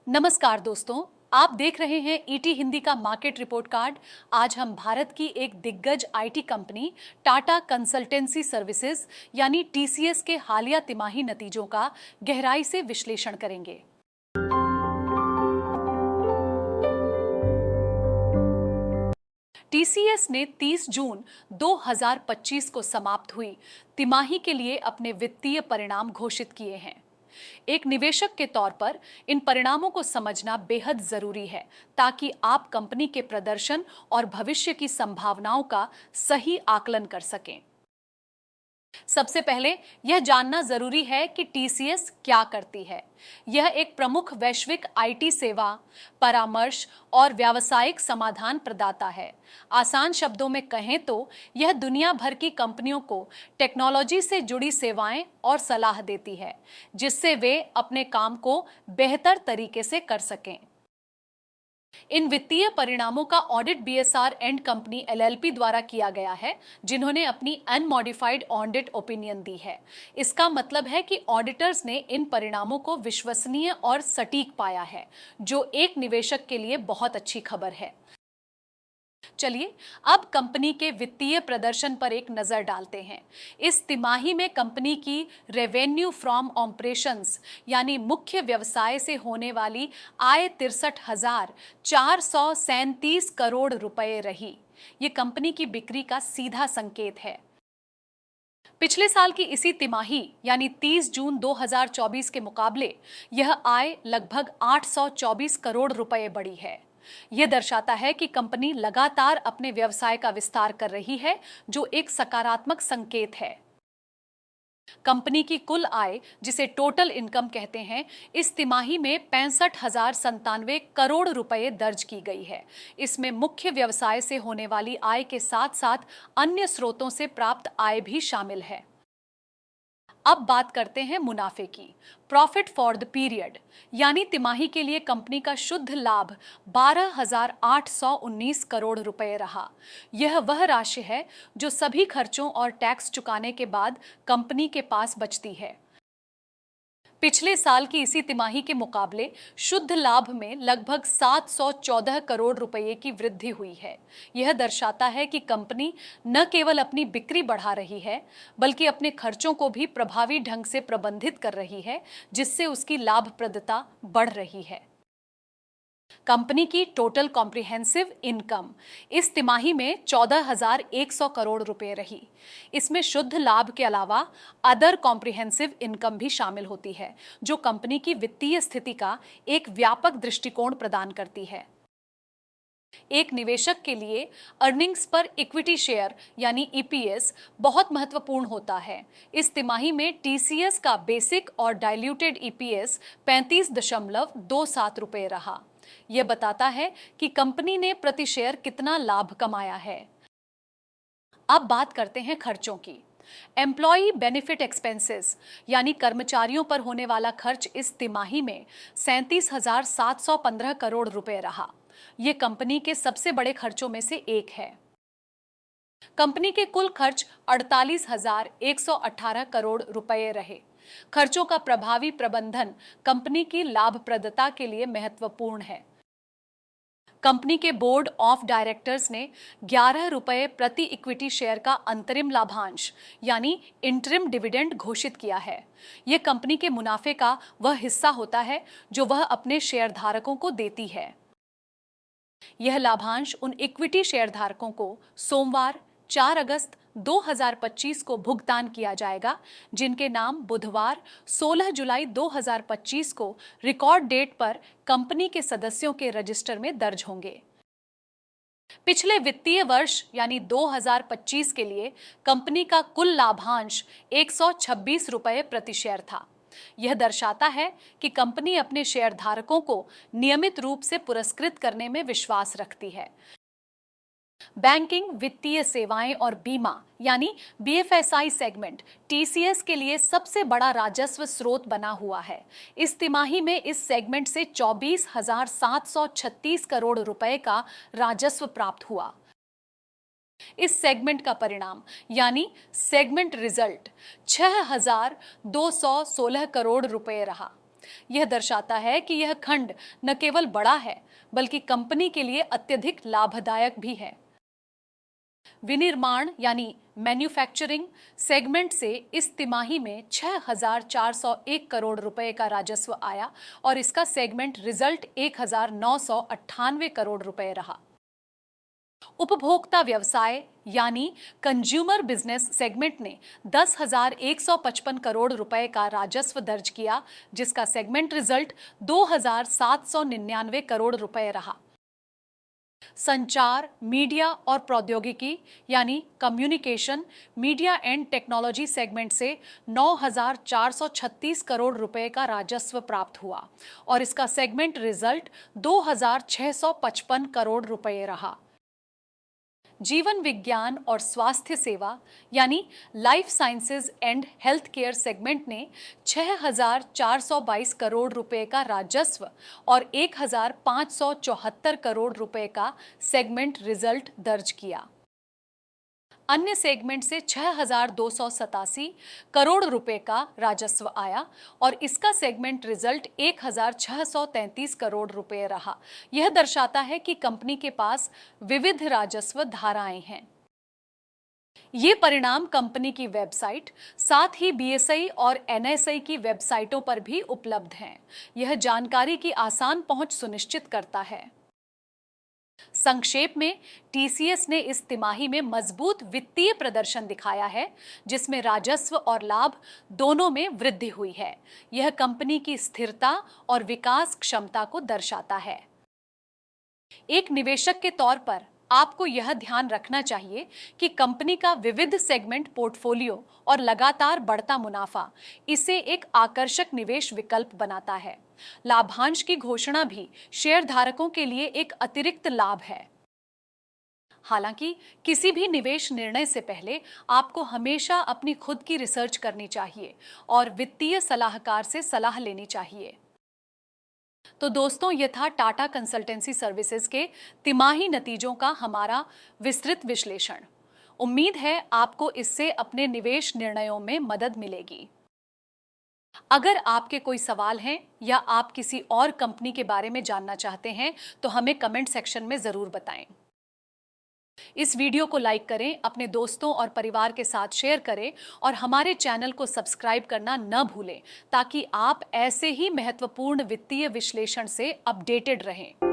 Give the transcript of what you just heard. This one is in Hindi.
नमस्कार दोस्तों, आप देख रहे हैं ईटी हिंदी का मार्केट रिपोर्ट कार्ड। आज हम भारत की एक दिग्गज IT company Tata consultancy services यानी टीसीएस के हालिया तिमाही नतीजों का गहराई से विश्लेषण करेंगे। टीसीएस ने 30 जून 2025 को समाप्त हुई तिमाही के लिए अपने वित्तीय परिणाम घोषित किए हैं। एक निवेशक के तौर पर इन परिणामों को समझना बेहद जरूरी है ताकि आप कंपनी के प्रदर्शन और भविष्य की संभावनाओं का सही आकलन कर सकें। सबसे पहले यह जानना जरूरी है कि टीसीएस क्या करती है। यह एक प्रमुख वैश्विक आईटी सेवा, परामर्श और व्यावसायिक समाधान प्रदाता है। आसान शब्दों में कहें तो यह दुनिया भर की कंपनियों को टेक्नोलॉजी से जुड़ी सेवाएं और सलाह देती है, जिससे वे अपने काम को बेहतर तरीके से कर सकें। इन वित्तीय परिणामों का audit BSR and company LLP द्वारा किया गया है, जिन्होंने अपनी अनमॉडिफाइड ऑडिट ओपिनियन दी है। इसका मतलब है कि ऑडिटर्स ने इन परिणामों को विश्वसनीय और सटीक पाया है, जो एक निवेशक के लिए बहुत अच्छी खबर है। चलिए अब कंपनी के वित्तीय प्रदर्शन पर एक नजर डालते हैं। इस तिमाही में कंपनी की रेवेन्यू फ्रॉम ऑपरेशंस यानी मुख्य व्यवसाय से होने वाली आय 63,437 करोड़ रुपए रही। ये कंपनी की बिक्री का सीधा संकेत है। पिछले साल की इसी तिमाही यानी 30 जून 2024 के मुकाबले यह आय लगभग 824 करोड़ रुपए बढ़ी है। यह दर्शाता है कि कंपनी लगातार अपने व्यवसाय का विस्तार कर रही है, जो एक सकारात्मक संकेत है। कंपनी की कुल आय, जिसे टोटल इनकम कहते हैं, इस तिमाही में 65,097 करोड़ रुपए दर्ज की गई है। इसमें मुख्य व्यवसाय से होने वाली आय के साथ साथ अन्य स्रोतों से प्राप्त आय भी शामिल है। अब बात करते हैं मुनाफे की। प्रॉफिट फॉर द पीरियड यानी तिमाही के लिए कंपनी का शुद्ध लाभ 12,819 करोड़ रुपए रहा। यह वह राशि है जो सभी खर्चों और टैक्स चुकाने के बाद कंपनी के पास बचती है। पिछले साल की इसी तिमाही के मुकाबले शुद्ध लाभ में लगभग 714 करोड़ रुपए की वृद्धि हुई है। यह दर्शाता है कि कंपनी न केवल अपनी बिक्री बढ़ा रही है, बल्कि अपने खर्चों को भी प्रभावी ढंग से प्रबंधित कर रही है, जिससे उसकी लाभप्रदता बढ़ रही है। कंपनी की टोटल कॉम्प्रिहेंसिव इनकम इस तिमाही में 14,100 करोड़ रुपए रही। इसमें शुद्ध लाभ के अलावा अदर कॉम्प्रिहेंसिव इनकम भी शामिल होती है, जो कंपनी की वित्तीय स्थिति का एक व्यापक दृष्टिकोण प्रदान करती है। एक निवेशक के लिए अर्निंग्स पर इक्विटी शेयर यानी ईपीएस बहुत महत्वपूर्ण होता है। इस तिमाही में टीसीएस का बेसिक और डाइल्यूटेड ईपीएस 35.27 रुपए रहा। यह बताता है कि कंपनी ने प्रति शेयर कितना लाभ कमाया है। अब बात करते हैं खर्चों की। एम्प्लॉई बेनिफिट एक्सपेंसेस यानी कर्मचारियों पर होने वाला खर्च इस तिमाही में 37,715 करोड़ रुपए रहा। यह कंपनी के सबसे बड़े खर्चों में से एक है। कंपनी के कुल खर्च 48,118 करोड़ रुपए रहे। खर्चों का प्रभावी प्रबंधन कंपनी की लाभप्रदता के लिए महत्वपूर्ण है। कंपनी के बोर्ड ऑफ डायरेक्टर्स ने 11 रुपए प्रति इक्विटी शेयर का अंतरिम लाभांश यानी इंटरिम डिविडेंड घोषित किया है। यह कंपनी के मुनाफे का वह हिस्सा होता है जो वह अपने शेयरधारकों को देती है। यह लाभांश उन इक्विटी शेयरधारकों को सोमवार 4 अगस्त 2025 को भुगतान किया जाएगा, जिनके नाम बुधवार 16 जुलाई 2025 को रिकॉर्ड डेट पर कंपनी के सदस्यों के रजिस्टर में दर्ज होंगे। पिछले वित्तीय वर्ष यानी 2025 के लिए कंपनी का कुल लाभांश 126 रुपए प्रति शेयर था। यह दर्शाता है कि कंपनी अपने शेयरधारकों को नियमित रूप से पुरस्कृत करने में विश्वास रखती है। बैंकिंग, वित्तीय सेवाएं और बीमा यानी बीएफएसआई सेगमेंट टीसीएस के लिए सबसे बड़ा राजस्व स्रोत बना हुआ है। इस तिमाही में इस सेगमेंट से 24,736 करोड़ रुपए का राजस्व प्राप्त हुआ। इस सेगमेंट का परिणाम यानी सेगमेंट रिजल्ट 6,216 करोड़ रुपए रहा। यह दर्शाता है कि यह खंड न केवल बड़ा है बल्कि कंपनी के लिए अत्यधिक लाभदायक भी है। विनिर्माण यानी मैन्युफैक्चरिंग सेगमेंट से इस तिमाही में 6,401 करोड़ रुपए का राजस्व आया और इसका सेगमेंट रिजल्ट 1,998 करोड़ रुपए रहा। उपभोक्ता व्यवसाय यानी कंज्यूमर बिजनेस सेगमेंट ने 10,155 करोड़ रुपए का राजस्व दर्ज किया, जिसका सेगमेंट रिजल्ट 2,799 करोड़ रुपए रहा। संचार, मीडिया और प्रौद्योगिकी यानी communication, media and technology segment से 9,436 करोड़ रुपए का राजस्व प्राप्त हुआ और इसका सेगमेंट रिजल्ट 2,655 करोड़ रुपए रहा। जीवन विज्ञान और स्वास्थ्य सेवा यानी life sciences and health care segment ने 6,422 करोड़ रुपए का राजस्व और 1,574 करोड़ रुपए का सेगमेंट रिजल्ट दर्ज किया। अन्य सेगमेंट से 6,287 करोड़ रुपए का राजस्व आया और इसका सेगमेंट रिजल्ट 1,633 करोड़ रुपए रहा। यह दर्शाता है कि कंपनी के पास विविध राजस्व धाराएं हैं। ये परिणाम कंपनी की वेबसाइट, साथ ही बीएसई और एनएसई की वेबसाइटों पर भी उपलब्ध हैं। यह जानकारी की आसान पहुंच सुनिश्चित करता है। संक्षेप में, टीसीएस ने इस तिमाही में मजबूत वित्तीय प्रदर्शन दिखाया है, जिसमें राजस्व और लाभ दोनों में वृद्धि हुई है। यह कंपनी की स्थिरता और विकास क्षमता को दर्शाता है। एक निवेशक के तौर पर आपको यह ध्यान रखना चाहिए कि कंपनी का विविध सेगमेंट पोर्टफोलियो और लगातार बढ़ता मुनाफा इसे एक आकर्षक निवेश विकल्प बनाता है। लाभांश की घोषणा भी शेयरधारकों के लिए एक अतिरिक्त लाभ है। हालांकि किसी भी निवेश निर्णय से पहले आपको हमेशा अपनी खुद की रिसर्च करनी चाहिए और वित्तीय सलाहकार से सलाह लेनी चाहिए। तो दोस्तों, यह था टाटा कंसल्टेंसी सर्विसेज के तिमाही नतीजों का हमारा विस्तृत विश्लेषण। उम्मीद है आपको इससे अपने निवेश निर्णयों में मदद मिलेगी। अगर आपके कोई सवाल हैं या आप किसी और कंपनी के बारे में जानना चाहते हैं तो हमें कमेंट सेक्शन में जरूर बताएं। इस वीडियो को लाइक करें, अपने दोस्तों और परिवार के साथ शेयर करें और हमारे चैनल को सब्सक्राइब करना न भूलें ताकि आप ऐसे ही महत्वपूर्ण वित्तीय विश्लेषण से अपडेटेड रहें।